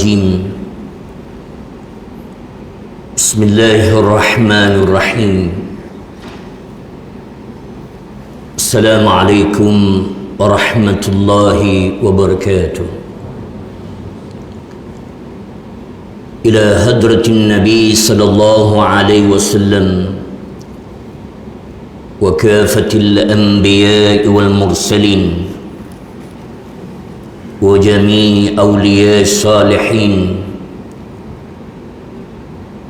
الرجيم بسم الله الرحمن الرحيم السلام عليكم ورحمة الله وبركاته. إلى حضرة النبي صلى الله عليه وسلم وكافة الأنبياء والمرسلين وجميع أولياء الصالحين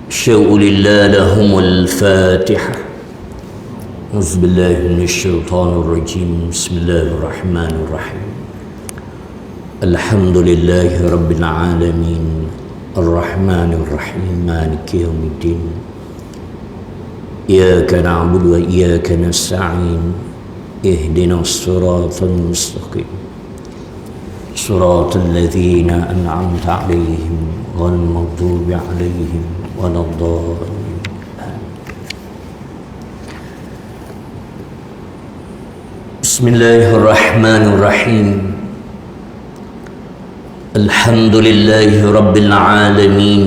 شوء لله لهم الفاتحة. أعوذ بالله من الشيطان الرجيم بسم الله الرحمن الرحيم الحمد لله رب العالمين الرحمن الرحيم مالك يوم الدين إياك نعبد وإياك نستعين اهدنا الصراط المستقيم صراط الذين أنعمت عليهم غير المغضوب عليهم ولا الضالين. بسم الله الرحمن الرحيم الحمد لله رب العالمين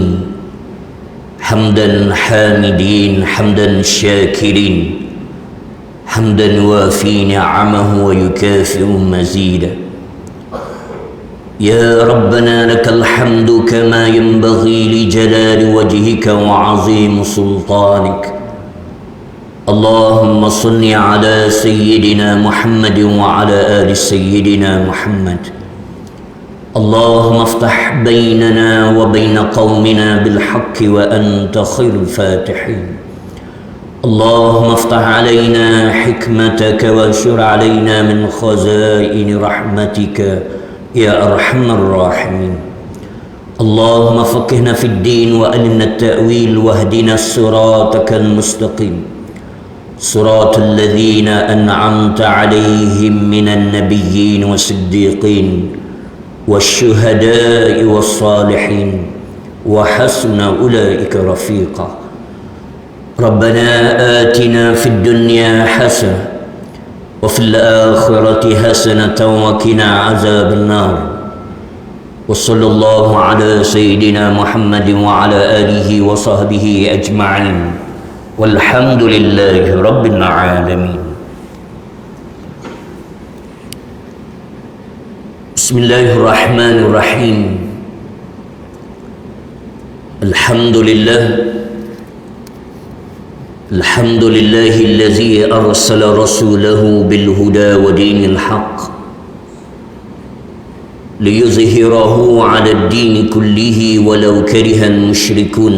حمدا حامدين حمدا شاكرين حمدا وافي نعمه ويكافئ مزيدا. يا ربنا لك الحمد كما ينبغي لجلال وجهك وعظيم سلطانك. اللهم صل على سيدنا محمد وعلى آل سيدنا محمد. اللهم افتح بيننا وبين قومنا بالحق وأنت خير الفاتحين. اللهم افتح علينا حكمتك وانشر علينا من خزائن رحمتك يا أرحم الراحمين. اللهم فقهنا في الدين وألنا التأويل واهدنا صراطك المستقيم صراط الذين أنعمت عليهم من النبيين والصديقين والشهداء والصالحين وحسن أولئك رفيقا. ربنا آتنا في الدنيا حسنة وفي الآخرة حسنة وقنا عذاب النار. وصلى الله على سيدنا محمد وعلى آله وصحبه أجمعين والحمد لله رب العالمين. بسم الله الرحمن الرحيم الحمد لله الحمد لله الذي أرسل رسوله بالهدى ودين الحق ليظهره على الدين كله ولو كره المشركون.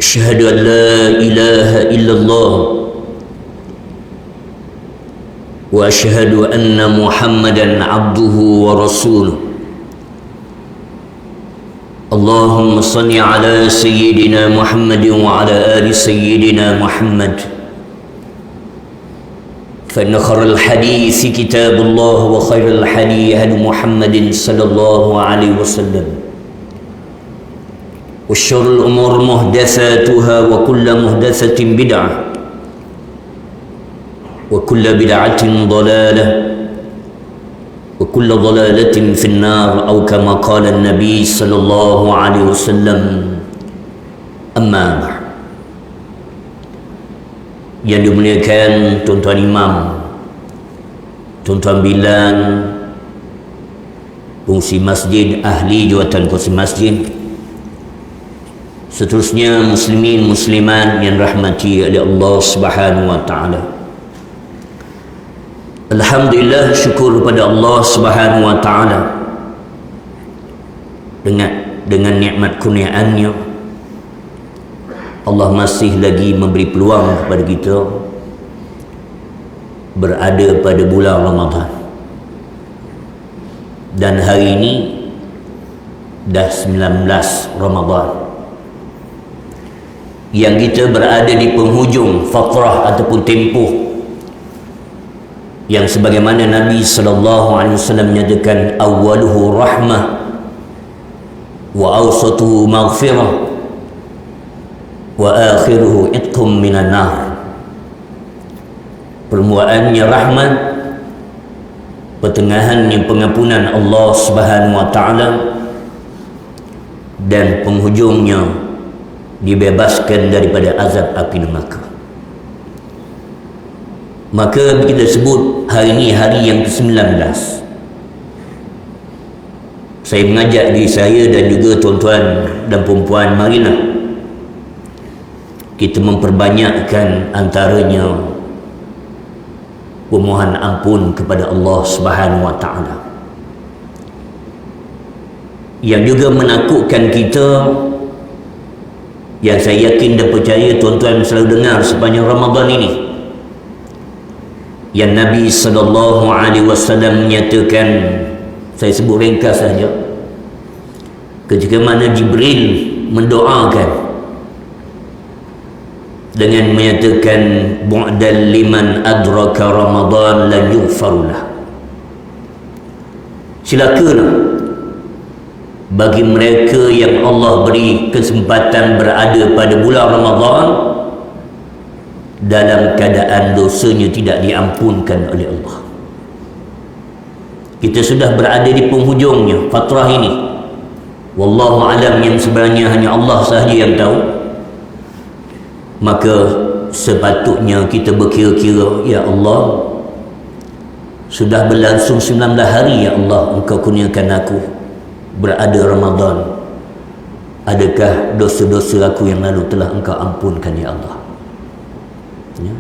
أشهد أن لا إله إلا الله وأشهد أن محمدا عبده ورسوله. اللهم صل على سيدنا محمد وعلى آل سيدنا محمد. فإن خير الحديث كتاب الله وخير الحديث هدي محمد صلى الله عليه وسلم. وشر الأمور محدثاتها وكل محدثة بدعة وكل بدعة ضلالة وكل ضلالة في النار أو كما قال النبي صلى الله عليه وسلم. أما بعد. Yang dimuliakan tuan-tuan imam, tuan-tuan bilan, fungsi masjid, ahli jawatan kursi masjid, seterusnya muslimin muslimat yang rahmati oleh Allah Subhanahu wa taala. Alhamdulillah, syukur kepada Allah Subhanahu wa taala dengan nikmat kurniaannya Allah masih lagi memberi peluang kepada kita berada pada bulan Ramadan. Dan hari ini dah 19 Ramadan, yang kita berada di penghujung fatrah ataupun tempoh yang sebagaimana Nabi SAW menyatakan awwaluhu rahmah wa awsatuhu maghfirah wa akhiruhu itqum minan nar. Permulaannya rahmat, pertengahannya pengampunan Allah Subhanahu wa taala, dan penghujungnya dibebaskan daripada azab api neraka. Maka kita sebut hari ini hari yang ke-19. Saya mengajak diri saya dan juga tuan-tuan dan puan-puan, marilah kita memperbanyakkan antaranya permohonan ampun kepada Allah Subhanahu wa taala, yang juga menakutkan kita, yang saya yakin dan percaya tuan-tuan selalu dengar sepanjang Ramadan ini, yang Nabi SAW menyatakan, saya sebut ringkas saja, ketika mana Jibril mendoakan dengan menyatakan bu'dan liman adraka Ramadan lan yughfarulah, silakanlah bagi mereka yang Allah beri kesempatan berada pada bulan Ramadan dalam keadaan dosanya tidak diampunkan oleh Allah. Kita sudah berada di penghujungnya fatrah ini, wallahu alam, yang sebenarnya hanya Allah sahaja yang tahu. Maka sepatutnya kita berkira-kira, ya Allah, sudah berlangsung 19 hari ya Allah, Engkau kurniakan aku berada Ramadan. Adakah dosa-dosa aku yang lalu telah Engkau ampunkan ya Allah? Ya.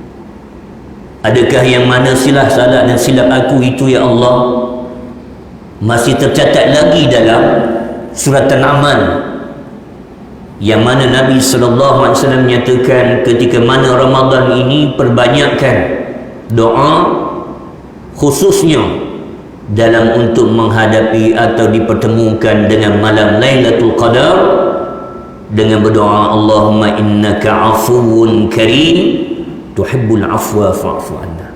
Adakah yang mana salah dan silap aku itu ya Allah masih tercatat lagi dalam suratan amal, yang mana Nabi SAW menyatakan ketika mana Ramadan ini perbanyakkan doa, khususnya dalam untuk menghadapi atau dipertemukan dengan malam Lailatul Qadar, dengan berdoa, Allahumma innaka afuwun karim tuhibbul afwa fa'fu anna.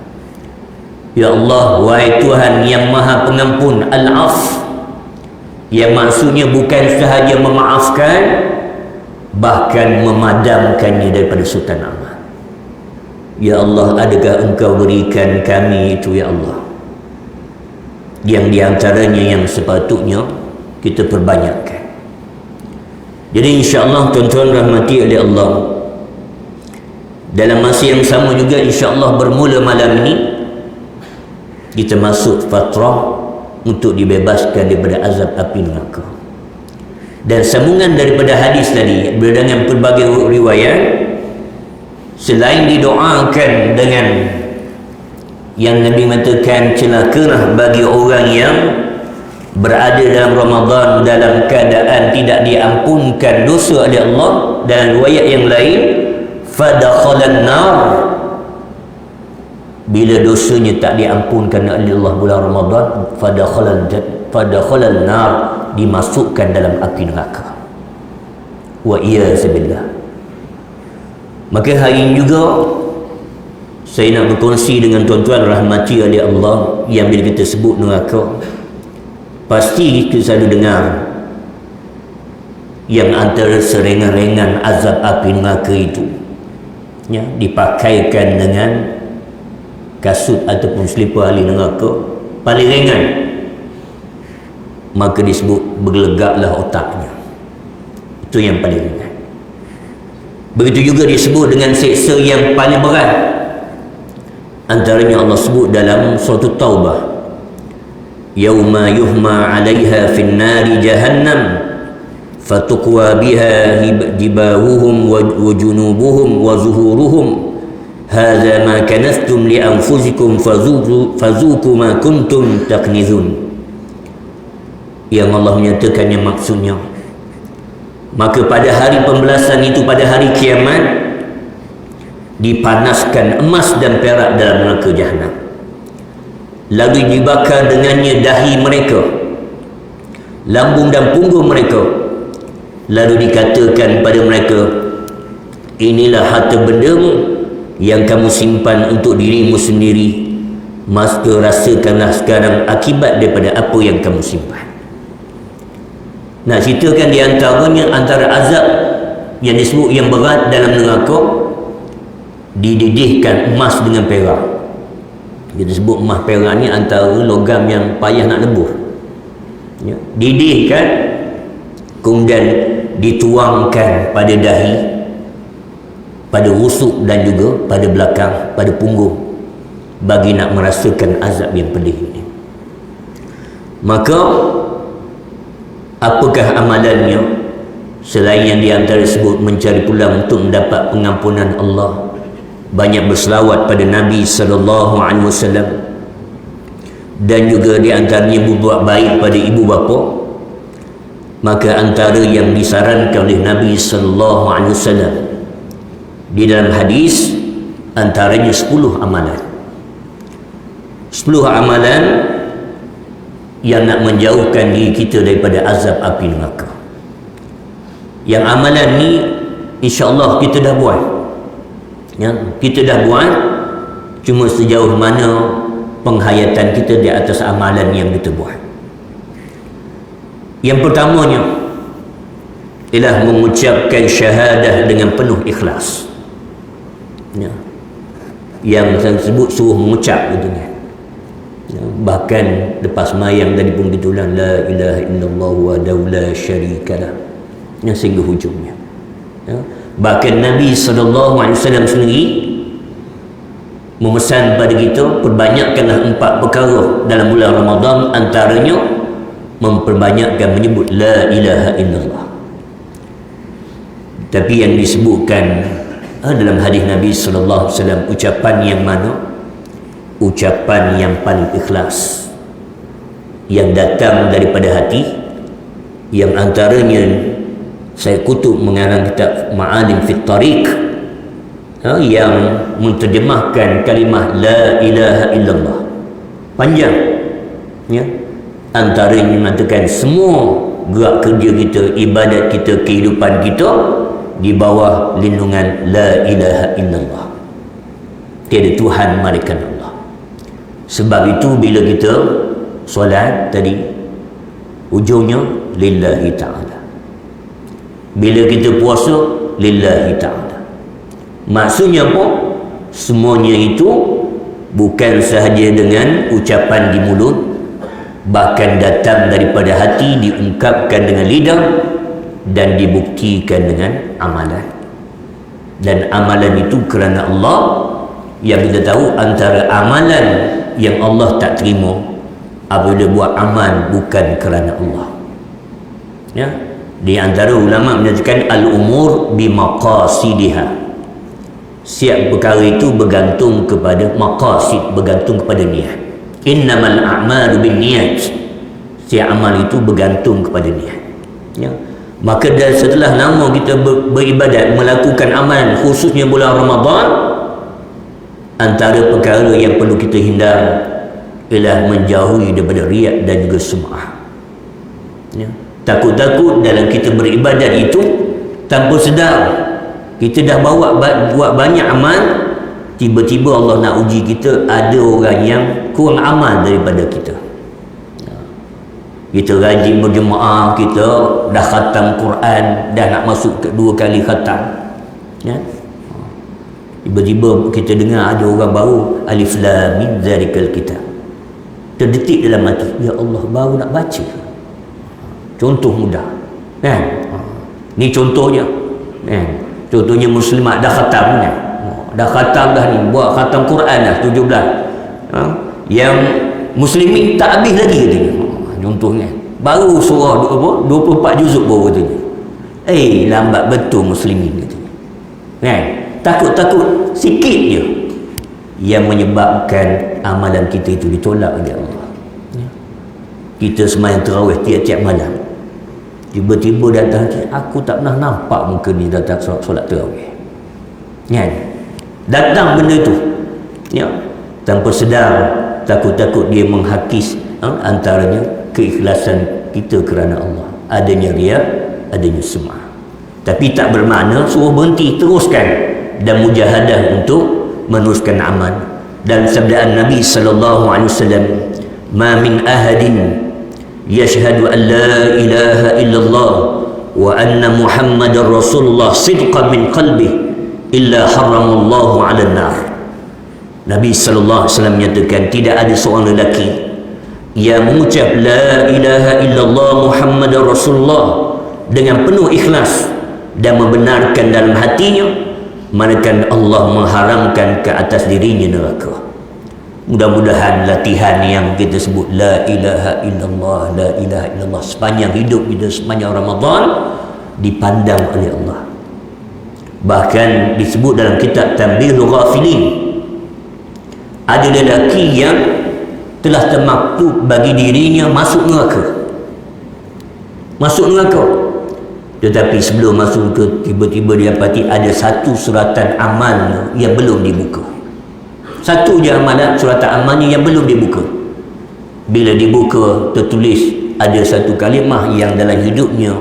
Ya Allah, wahai Tuhan yang maha pengampun, al-af, yang maksudnya bukan sahaja memaafkan, bahkan memadamkannya daripada sultan amal. Ya Allah, adakah Engkau berikan kami itu ya Allah, yang diantaranya yang sepatutnya kita perbanyakkan. Jadi insya-Allah tuan-tuan rahmati oleh Allah, dalam masa yang sama juga insya-Allah bermula malam ini kita masuk fatrah untuk dibebaskan daripada azab api neraka. Dan sambungan daripada hadis tadi dengan pelbagai riwayat, selain didoakan dengan yang Nabi mengatakan celakalah bagi orang yang berada dalam Ramadan dalam keadaan tidak diampunkan dosa oleh Allah, dan riwayat yang lain fadakhalan nar, bila dosanya tak diampunkan oleh Allah bulan Ramadan, fadakhalan nar, dimasukkan dalam api neraka. Wa iyyazubillah. Maka hari ini juga saya nak berkongsi dengan tuan-tuan rahmati oleh Allah, yang bila kita sebut neraka, pasti kita selalu dengar yang antara serengan-rengan azab api neraka itu, ya, dipakaikan dengan kasut ataupun selipar ahli neraka paling ringan, maka disebut bergelegaklah otaknya. Itu yang paling ringan. Begitu juga disebut dengan seksa yang paling berat. Antaranya Allah sebut dalam surah Taubah, yauma yuhma 'alaiha fin nari jahannam fatuqwa biha jibahuhum wa junubuhum wa zuhuruhum hadza ma kanastum li anfusikum fazuqu ma kuntum taknizun. Yang Allah menyatakan yang maksudnya, maka pada hari pembalasan itu, pada hari kiamat, dipanaskan emas dan perak dalam neraka jahanam, lalu dibakar dengannya dahi mereka, lambung dan punggung mereka, lalu dikatakan pada mereka, inilah harta bendamu yang kamu simpan untuk dirimu sendiri, maka rasakanlah sekarang akibat daripada apa yang kamu simpan. Nak ceritakan di antaranya, antara azab yang disebut yang berat dalam neraka, dididihkan emas dengan perak. Kita sebut emas perak ni antara logam yang payah nak lebur. Ya, didihkan, kemudian dituangkan pada dahi, pada rusuk dan juga pada belakang, pada punggung, bagi nak merasakan azab yang pedih ini. Maka apakah amalannya selain yang diantara sebut mencari peluang untuk mendapat pengampunan Allah, banyak berselawat pada Nabi SAW, dan juga diantaranya berbuat baik pada ibu bapa. Maka antara yang disarankan oleh Nabi SAW di dalam hadis, antaranya 10 amalan. 10 amalan yang nak menjauhkan diri kita daripada azab api neraka. Yang amalan ni insya-Allah kita dah buat. Ya, kita dah buat, cuma sejauh mana penghayatan kita di atas amalan yang kita buat. Yang pertamanya ialah mengucapkan syahadah dengan penuh ikhlas. Ya. Yang saya sebut suruh mengucap gitu kan. Ya, bahkan lepas mayang tadi pun kita ulang la ilaha illallah wahdahu la syarikalah, yang sehingga hujungnya. Ya. Bahkan Nabi SAW sendiri memesan pada kita, perbanyakkanlah 4 perkara dalam bulan Ramadan, antaranya memperbanyakkan menyebut la ilaha illallah. Tapi yang disebutkan dalam hadis Nabi SAW, ucapan yang mana? Ucapan yang paling ikhlas, yang datang daripada hati, yang antaranya saya kutub mengarang kitab Ma'alim Fit Tariq yang menterjemahkan kalimah la ilaha illallah. Panjang ya. Antaranya mengatakan semua gerak kerja kita, ibadat kita, kehidupan kita di bawah lindungan la ilaha illallah. Tiada Tuhan melainkan Allah. Sebab itu bila kita solat tadi, ujungnya lillahi ta'ala. Bila kita puasa, lillahi ta'ala. Maksudnya apa? Semuanya itu bukan sahaja dengan ucapan di mulut, bahkan datang daripada hati, diungkapkan dengan lidah, dan dibuktikan dengan amalan. Dan amalan itu kerana Allah. Yang kita tahu antara amalan yang Allah tak terima apabila buat amal bukan kerana Allah. Ya, di antara ulama menyatakan al-umur bimaqasidiha. Setiap perkara itu bergantung kepada maqasid, bergantung kepada niat. Innamal a'malu binniyat. Setiap amal itu bergantung kepada niat. Ya. Maka setelah lama kita beribadat, melakukan amalan khususnya bulan Ramadan, antara perkara yang perlu kita hindar ialah menjauhi daripada riak dan juga sum'ah. Ya. Takut-takut dalam kita beribadat itu tanpa sedar kita dah buat banyak amal, tiba-tiba Allah nak uji kita, ada orang yang kurang amal daripada kita. Kita rajin berjemaah, kita dah khatam Quran, dah nak masuk ke 2 kali khatam. Ya. Tiba-tiba kita dengar ada orang baru, alif lam mim zalikal kitab. Terdetik dalam hati, ya Allah, baru nak baca. Contoh mudah. Kan? Ni contohnya. Kan? Contohnya muslimat dah khatam kan? Dah khatam dah ni, buat khatam Quran dah 17. Yang muslimin tak habis lagi katanya. Contohnya baru surah 24 juzuk baru katanya. Lambat betul muslimin katanya. Kan? Takut-takut sikit je yang menyebabkan amalan kita itu ditolak oleh Allah. Kita sembahyang tarawih tiap-tiap malam, tiba-tiba datang, aku tak pernah nampak muka ni datang solat tarawih. Kan? Datang benda itu, ya, tanpa sedar, takut-takut dia menghakis antaranya keikhlasan kita kerana Allah. Adanya riya, adanya sum'ah. Tapi tak bermakna suruh berhenti, teruskan dan mujahadah untuk meneruskan amal. Dan sabdaan Nabi SAW, ma min ahadin yashhadu an la ilaha illallah wa anna muhammadar rasulullah sidqan min qalbih illa haramallahu ala nar. Nabi sallallahu alaihi wasallam menyatakan tidak ada seorang lelaki yang mengucap la ilaha illallah Muhammadar Rasulullah dengan penuh ikhlas dan membenarkan dalam hatinya, melainkan Allah mengharamkan ke atas dirinya neraka. Mudah-mudahan latihan yang kita sebut la ilaha illallah, la ilaha illallah sepanjang hidup kita, sepanjang Ramadan, dipandang oleh Allah. Bahkan disebut dalam kitab Tanbihul Ghafilin, ada lelaki yang telah termaktub bagi dirinya masuk neraka. Masuk neraka. Tetapi sebelum masuk ke, tiba-tiba dia dapati ada satu suratan amalnya yang belum dibuka. Satu je amalan suratan amalnya yang belum dibuka. Bila dibuka, tertulis ada satu kalimah yang dalam hidupnya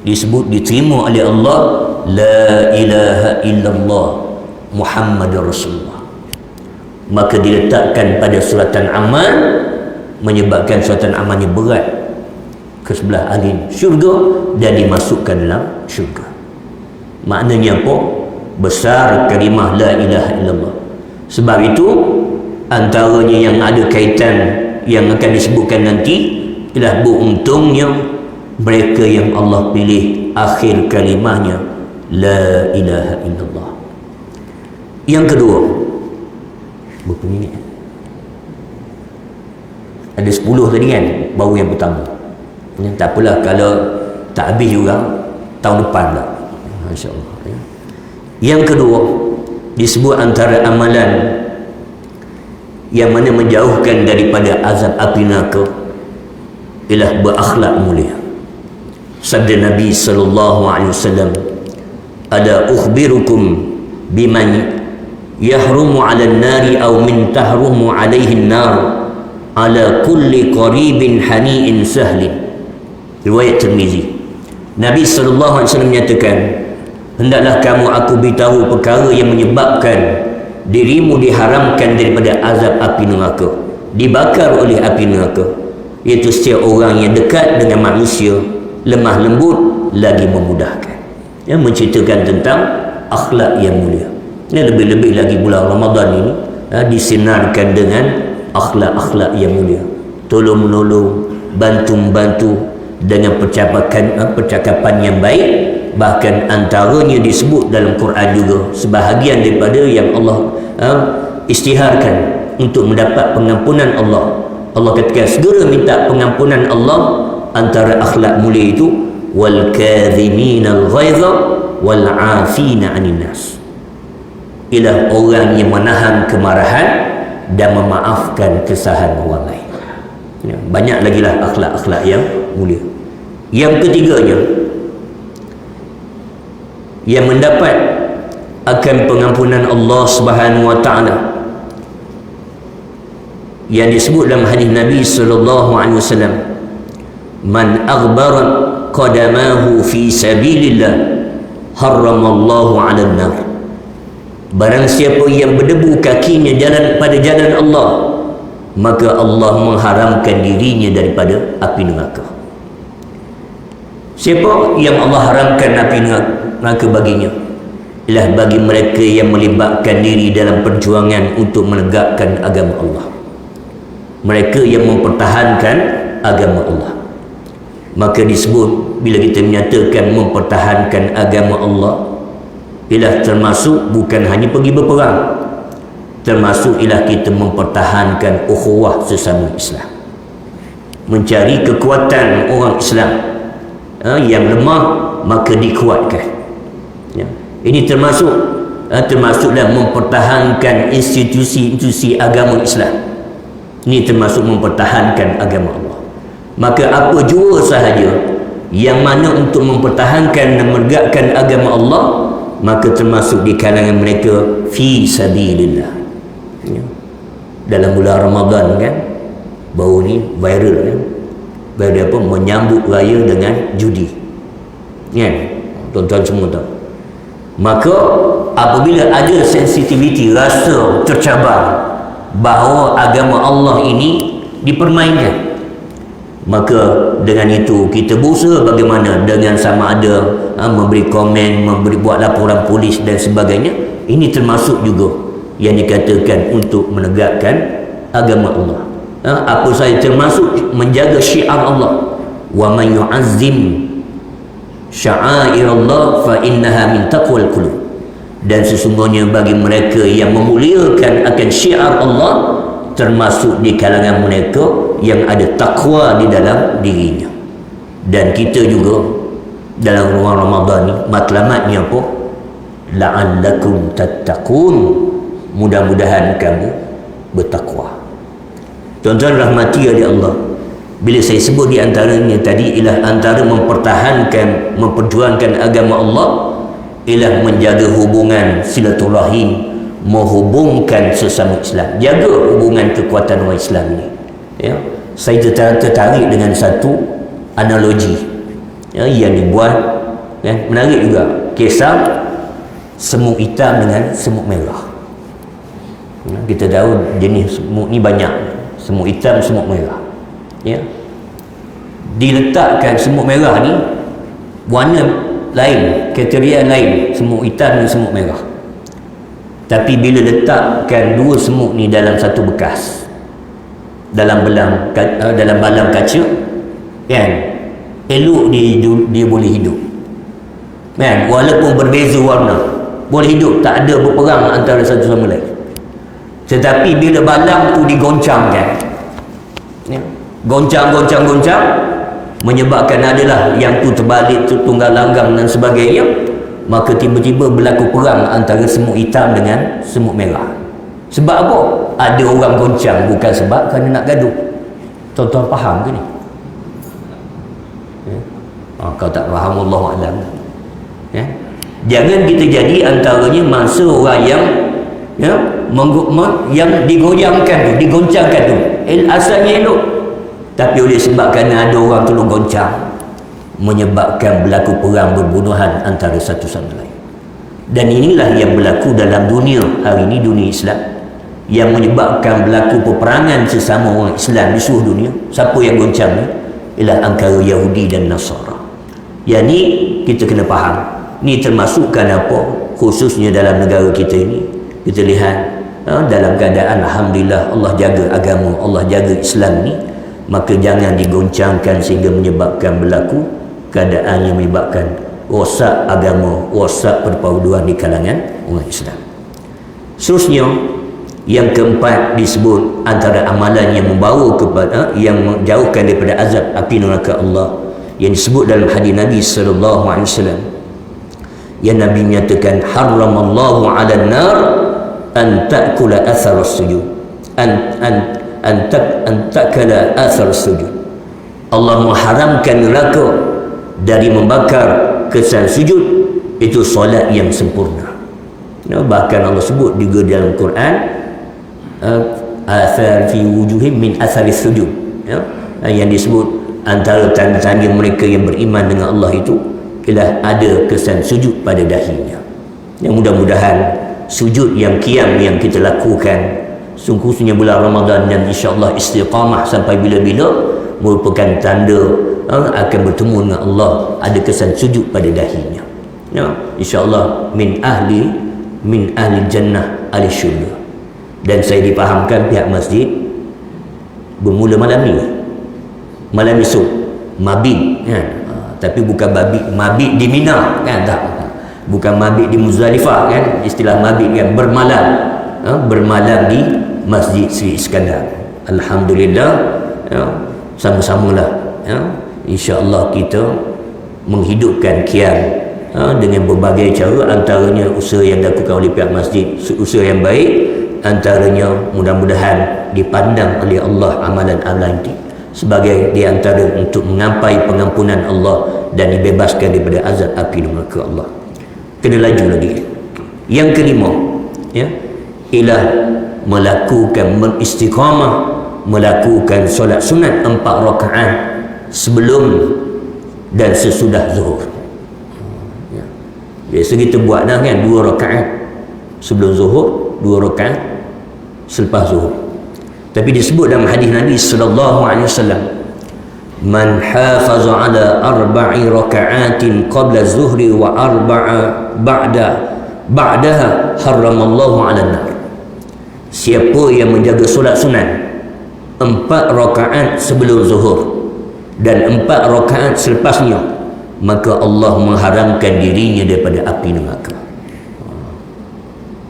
disebut diterima oleh Allah, la ilaha illallah Muhammadur Rasulullah. Maka diletakkan pada suratan amal, menyebabkan suratan amalnya berat ke sebelah ahli syurga dan dimasukkan dalam syurga. Maknanya apa? Besar kalimah la ilaha illallah. Sebab itu antaranya yang ada kaitan yang akan disebutkan nanti ialah beruntungnya mereka yang Allah pilih akhir kalimahnya la ilaha illallah. Yang kedua, berapa minit? Ada 10 tadi kan, baru yang pertama. Tak apalah kalau tak habis juga tahun depan tak. Masya-Allah. Yang kedua, disebut antara amalan yang mana menjauhkan daripada azab api neraka ialah berakhlak mulia. Sabda Nabi sallallahu alaihi wasallam, ada ukhbirukum biman yahrumu 'ala an-nari aw min tahrumu 'alaihi an-nar ala kulli qaribin hani'in sahlin. Riwayat Tirmizi. Nabi sallallahu alaihi wasallam menyatakan, hendaklah kamu aku beritahu perkara yang menyebabkan dirimu diharamkan daripada azab api neraka, dibakar oleh api neraka, iaitu setiap orang yang dekat dengan manusia, lemah lembut lagi memudahkan. Yang menceritakan tentang akhlak yang mulia. Ini lebih-lebih lagi bulan Ramadan ini disinarkan dengan akhlak-akhlak yang mulia. Tolong-menolong, bantu-membantu dengan percakapan yang baik. Bahkan antaranya disebut dalam Quran juga sebahagian daripada yang Allah isytiharkan untuk mendapat pengampunan Allah. Allah katakan segera minta pengampunan Allah. Antara akhlak mulia itu wal kadhiminal ghaidha wal 'afina 'anil nas, ialah orang yang menahan kemarahan dan memaafkan kesalahan orang lain. Ya, banyak lagi lah akhlak-akhlak yang mulia. Yang ketiganya, yang mendapat akan pengampunan Allah Subhanahu wa taala, yang disebut dalam hadis Nabi sallallahu alaihi wasallam, man aghbara qadamahu fi sabilillah harramallahu 'alan nar. Barang siapa yang berdebu kakinya pada jalan Allah, maka Allah mengharamkan dirinya daripada api neraka. Siapa yang Allah haramkan api neraka baginya? Ialah bagi mereka yang melibatkan diri dalam perjuangan untuk menegakkan agama Allah. Mereka yang mempertahankan agama Allah. Maka disebut bila kita menyatakan mempertahankan agama Allah, ialah termasuk bukan hanya pergi berperang, termasuk ialah kita mempertahankan ukhuwah sesama Islam, mencari kekuatan orang Islam yang lemah maka dikuatkan. Ya. Ini termasuklah mempertahankan institusi-institusi agama Islam. Ini termasuk mempertahankan agama Allah. Maka apa jua sahaja yang mana untuk mempertahankan dan menegakkan agama Allah, maka termasuk di kalangan mereka fi sabilillah. Ya. Dalam bulan Ramadan kan, baru ni viral kan, viral apa, menyambut raya dengan judi kan, tuan-tuan semua tahu. Maka apabila ada sensitiviti, rasa tercabar bahawa agama Allah ini dipermainkan, maka dengan itu kita berusaha bagaimana dengan sama ada memberi komen, buat laporan polis dan sebagainya. Ini termasuk juga yang dikatakan untuk menegakkan agama Allah. Apa saja termasuk menjaga syiar Allah. Wa man yu'azzim sya'air Allah fa innaha min taqwal qulub. Dan sesungguhnya bagi mereka yang memuliakan akan syiar Allah, termasuk di kalangan mereka yang ada takwa di dalam dirinya. Dan kita juga dalam ruang Ramadan ni matlamatnya apa? La'allakum tattaqun, mudah-mudahan kamu bertakwa. Tuan-tuan rahmati oleh Allah, bila saya sebut di antaranya tadi ialah antara mempertahankan, memperjuangkan agama Allah ialah menjaga hubungan silaturahim, menghubungkan sesama Islam, jaga hubungan kekuatan orang Islam ini. Ya, saya tertarik dengan satu analogi yang dibuat, menarik juga, kisah semut hitam dengan semut merah. Kita tahu jenis semut ni banyak, semut hitam, semut merah. Ya, diletakkan semut merah ni warna lain, kriteria lain, semut hitam dan semut merah. Tapi bila letakkan dua semut ni dalam satu bekas, dalam balang kaca, kan, elok dia boleh hidup, kan, walaupun berbeza warna boleh hidup, tak ada berperang antara satu sama lain. Tetapi bila balang tu digoncangkan, ya, goncang menyebabkan adalah yang tu terbalik, tu tunggal langgang dan sebagainya, maka tiba-tiba berlaku perang antara semut hitam dengan semut merah. Sebab apa? Ada orang goncang, bukan sebab kerana nak gaduh. Tuan-tuan faham ke ni? Ya? Kalau tak faham, Allahu a'lam. Ya? Jangan kita jadi antaranya mangsa orang yang yang digoyangkan tu, digoncangkan tu. Asalnya elok, tapi oleh sebab kerana ada orang tolong goncang, menyebabkan berlaku perang berbunuhan antara satu sama lain. Dan inilah yang berlaku dalam dunia hari ini, dunia Islam, yang menyebabkan berlaku peperangan sesama orang Islam di seluruh dunia. Siapa yang goncang ni? Ialah antara Yahudi dan Nasara. Yang ni kita kena faham. Ni termasukkan apa? Khususnya dalam negara kita ini, kita lihat dalam keadaan alhamdulillah Allah jaga agama, Allah jaga Islam ni, maka jangan digoncangkan sehingga menyebabkan berlaku keadaan yang menyebabkan rosak agama, rosak perpaduan di kalangan orang Islam. Seterusnya, yang keempat disebut antara amalan yang membawa kepada, yang menjauhkan daripada azab api neraka Allah, yang disebut dalam hadis Nabi sallallahu alaihi wasallam, yang Nabi menyatakan haramallahu 'alan nar an ta'kula athar as-sujud, an ta'kala athar as-sujud. Allah mengharamkan neraka dari membakar kesan sujud, itu solat yang sempurna. Bahkan Allah sebut juga dalam Quran, athar fi wujuhim min athari sujud, yang disebut antara tanda-tanda mereka yang beriman dengan Allah itu ialah ada kesan sujud pada dahinya. Yang mudah-mudahan sujud yang qiyam yang kita lakukan sungguhnya bulan Ramadan dan insya-Allah istiqamah sampai bila-bila merupakan tanda akan bertemu dengan Allah, ada kesan sujud pada dahinya. Ya, insya-Allah min ahli jannah ahli syurga. Dan saya dipahamkan pihak masjid bermula malam ni, malam esok mabit, kan? Tapi bukan mabit di Mina, kan, tak, bukan mabit di Muzdalifah, kan, istilah mabit kan bermalam, bermalam di Masjid Sri Iskandar. Alhamdulillah, ya, sama-samalah, ya, insya-Allah kita menghidupkan qiyam dengan berbagai cara, antaranya usaha yang dilakukan oleh pihak masjid, usaha yang baik, antaranya mudah-mudahan dipandang oleh Allah amalan-amalan ini sebagai di antara untuk mengampai pengampunan Allah dan dibebaskan daripada azab api neraka Allah. Kena laju lagi. Yang kelima, ya, ialah melakukan beristiqamah, melakukan solat sunat 4 rakaat sebelum dan sesudah zuhur. Ya. Biasa kita buat dah, kan, 2 rakaat sebelum zuhur, 2 rakaat selepas zuhur. Tapi disebut dalam hadis Nabi sallallahu alaihi wasallam, man hafaza ala 4 raka'atin qabla zuhri wa 4 ba'daha haramallahu 'ala nar. siapa yang menjaga solat sunat 4 rakaat sebelum zuhur dan 4 rakaat selepasnya, maka Allah mengharamkan dirinya daripada api neraka.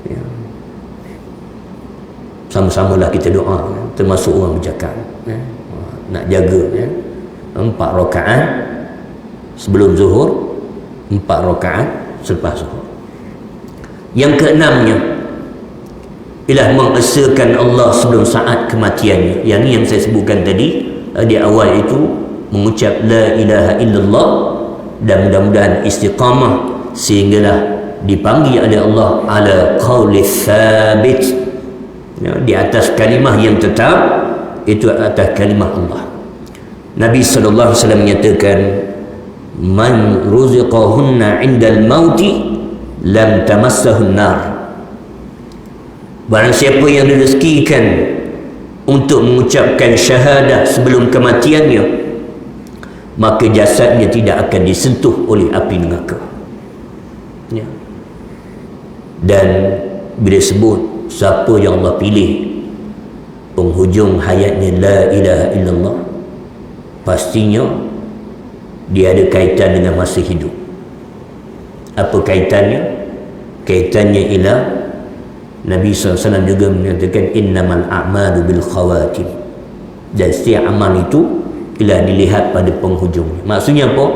Ya. Sama-samalah kita doa, termasuk orang bercakap, ya. Nak jaga, ya. 4 rakaat sebelum zuhur, 4 rakaat selepas zuhur. Yang keenamnya ialah mengesahkan Allah sebelum saat kematiannya. Yang ni yang saya sebutkan tadi di awal itu, mengucap la ilaha illallah, dan mudah-mudahan istiqamah sehinggalah dipanggil oleh Allah ala qauli thabit, ya, di atas kalimah yang tetap, itu atas kalimah Allah. Nabi sallallahu alaihi wasallam menyatakan, man ruziqahunna indal mauti lam tamassahun nar. Barang siapa yang direzekikan untuk mengucapkan syahadah sebelum kematiannya, maka jasadnya tidak akan disentuh oleh api neraka. Ya. Dan bila sebut siapa yang Allah pilih penghujung hayatnya la ilaha illallah, pastinya dia ada kaitan dengan masa hidup. Apa kaitannya? Kaitannya ialah Nabi SAW juga menyatakan innamal a'malu bil khawatim, dan setiap amal itu ialah dilihat pada penghujungnya. Maksudnya apa?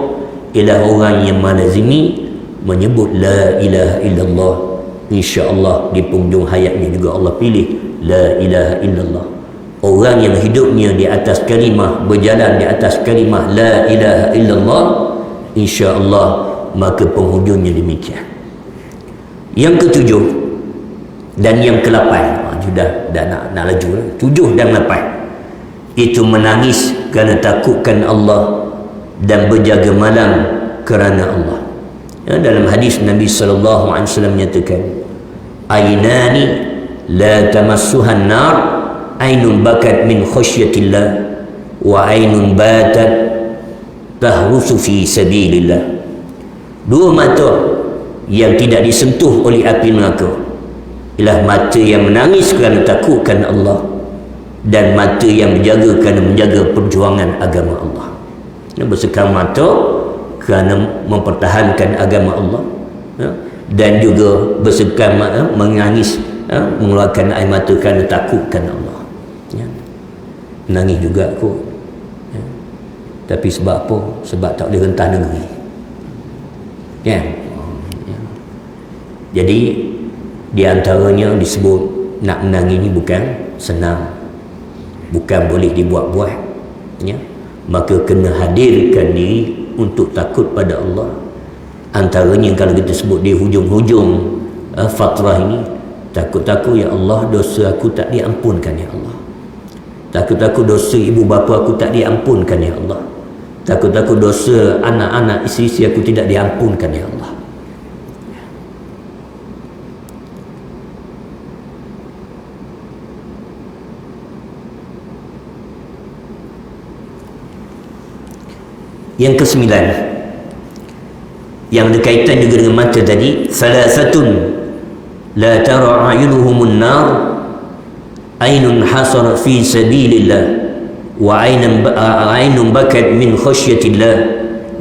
Ialah orang yang melazimi menyebut la ilaha illallah, insya-Allah di penghujung hayatnya juga Allah pilih la ilaha illallah. Orang yang hidupnya di atas kalimah, berjalan di atas kalimah la ilaha illallah, insya-Allah maka penghujungnya demikian. Yang ketujuh dan yang ke-8, sudah dah nak laju lah. 7 dan 8 itu menangis kerana takutkan Allah dan berjaga malam kerana Allah. Ya, dalam hadis Nabi sallallahu alaihi wasallam menyatakan, ainani la tamassuhan nar, ainun bakat min khasyatillah wa ainun batat tahrusu fi sabilillah. 2 mata yang tidak disentuh oleh api neraka ialah mata yang menangis kerana takutkan Allah, dan mata yang menjaga kerana menjaga perjuangan agama Allah. Bersekam mata kerana mempertahankan agama Allah, ya, dan juga bersekam menangis, mengeluarkan air mata kerana takutkan Allah. Ya. Menangis juga kot, ya. Tapi sebab apa? Sebab tak boleh rentah negeri. Ya. Ya. Jadi di antaranya disebut nak menangis ini bukan senang, bukan boleh dibuat-buat, ya. Maka kena hadirkan diri untuk takut pada Allah. Antaranya kalau kita sebut di hujung-hujung fatrah ini, takut-takut ya Allah dosa aku tak diampunkan ya Allah, takut-takut dosa ibu bapa aku tak diampunkan ya Allah, takut-takut dosa anak-anak isteri aku tidak diampunkan ya Allah. Yang ke-9 yang berkaitan juga dengan mata tadi, salasatun la tara ayunuhumun nar, ainun hasara fi sabilillah, wa ainun bakat min khasyatillah,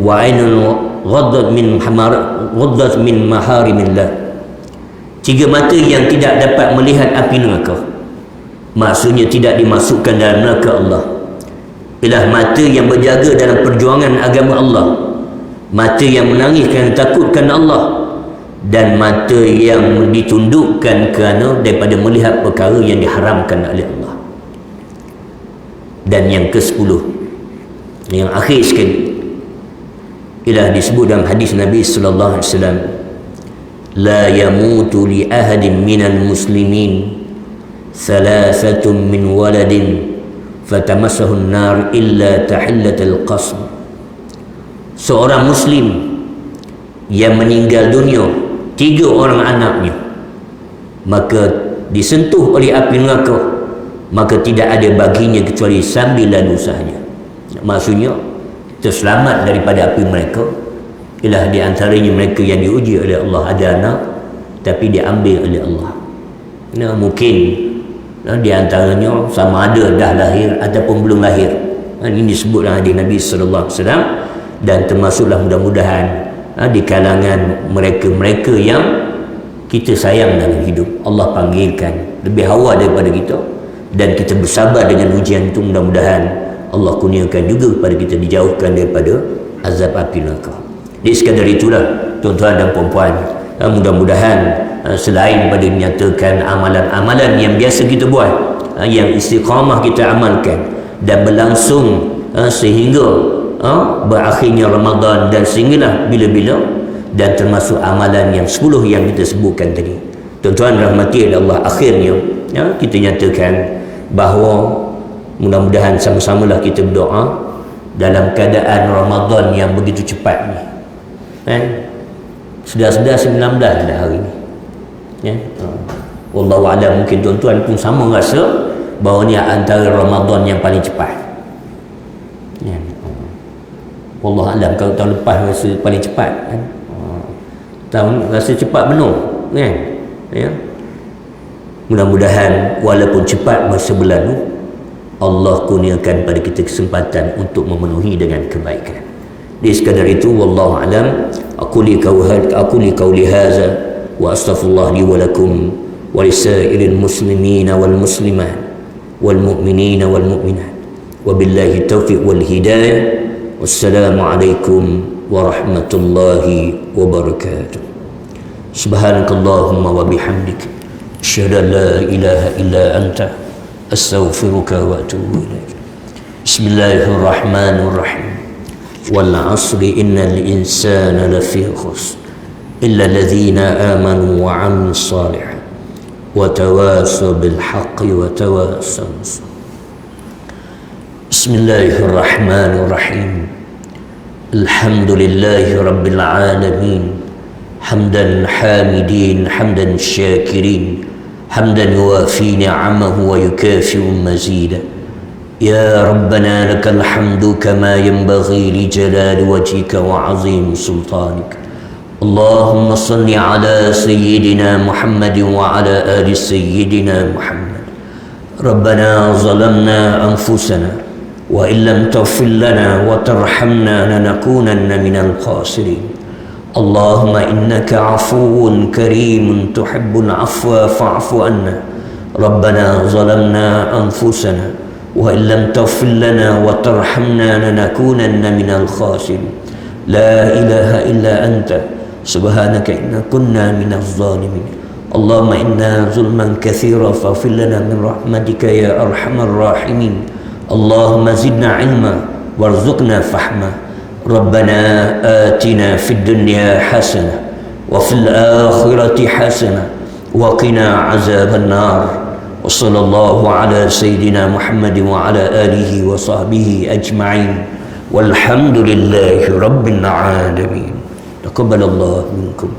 wa ainun ghaddat min maharimillah. 3 mata yang tidak dapat melihat api neraka, maksudnya tidak dimasukkan dalam neraka Allah, ialah mata yang berjaga dalam perjuangan agama Allah, mata yang menangis kerana takutkan Allah, dan mata yang ditundukkan kerana daripada melihat perkara yang diharamkan oleh Allah. Dan yang ke-10, yang akhir sekali, ialah disebut dalam hadis Nabi sallallahu alaihi wasallam, la yamutu li ahadin minal muslimin thalathatun min waladin fatamassahu an-nar illa tahillatal qasm. Seorang muslim yang meninggal dunia 3 orang anaknya, maka disentuh oleh api neraka, maka tidak ada baginya kecuali sambil lalu sahaja. Maksudnya terselamat daripada api mereka ialah di antaranya mereka yang diuji oleh Allah, ada anak tapi diambil oleh Allah. Nah, mungkin Di antaranya sama ada dah lahir ataupun belum lahir. Ini disebut dalam hadis Nabi sallallahu alaihi wasallam, dan termasuklah mudah-mudahan di kalangan mereka-mereka yang kita sayang dalam hidup, Allah panggilkan lebih awal daripada kita, dan kita bersabar dengan ujian itu. Mudah-mudahan Allah kurniakan juga kepada kita dijauhkan daripada azab api neraka. Jadi sekadar itulah tuan-tuan dan puan-puan, mudah-mudahan selain pada menyatakan amalan-amalan yang biasa kita buat, yang istiqamah kita amalkan dan berlangsung sehingga berakhirnya Ramadan dan sehinggalah bila-bila, dan termasuk amalan yang 10 yang kita sebutkan tadi. Tuan-tuan rahmati Allah, akhirnya kita nyatakan bahawa mudah-mudahan sama-samalah kita berdoa dalam keadaan Ramadan yang begitu cepat ni. Sudah 19 dah hari ni. Wallahu a'lam, mungkin tuan-tuan pun sama rasa bahawa ni antara Ramadan yang paling cepat. Wallahu a'lam, kalau tahun lepas rasa paling cepat kan. Tahun rasa cepat penuh kan. Mudah-mudahan walaupun cepat masa berlalu, Allah kurniakan pada kita kesempatan untuk memenuhi dengan kebaikan. Di sekadar itu, wallahu a'lam, aku li qawli hadza wa astaghfirullah li wa lakum wa lisairil muslimina wal muslimat wal mu'minina wal mu'minat, wa billahi taufiq wal hidayah. Wassalamu alaikum warahmatullahi wabarakatuh. Subhanakallahumma wa bihamdika asyhadu an la ilaha illa anta astaghfiruka wa atubu ilaik. Bismillahirrahmanirrahim. Wal 'asri innal insana lafi khusr illa alladhina amanu wa 'amilus shalihat wa tawasaw bil haqqi wa tawasaw bis sabr. Bismillahirrahmanirrahim. Alhamdulillahi rabbil alamin, hamdan hamidin, hamdan syakirin, hamdan yuwafi ni'amahu wa yukafi'u mazida. Ya Rabbana lakal hamdu kama yanbaghi li jalali wajhika wa 'azimi sultanika. Allahumma salli ala sayyidina Muhammad wa ala ali sayyidina Muhammad. Rabbana zalamna anfusana wa illam taghfir lana wa tarhamna lanakunanna minal khasirin. Allahumma innaka afuwun karimun tuhibbul afwa fa'fu anna. Rabbana zalamna anfusana wa illam taghfir lana wa tarhamna lanakunanna minal khasirin. La ilaha illa anta subhanaka inna kunna minaz zalimin. Allahumma inna zulman katsira faghfir lana min rahmatika ya arhamar rahimin. Allahumma zidna ilma warzuqna fahma. Rabbana atina fid dunya hasanah wa fil akhirati hasanah wa qina azaban nar. Wa sallallahu ala sayyidina Muhammad wa ala alihi wa sahbihi ajma'in. Walhamdulillahi rabbil alamin. Taqabbalallahu minkum.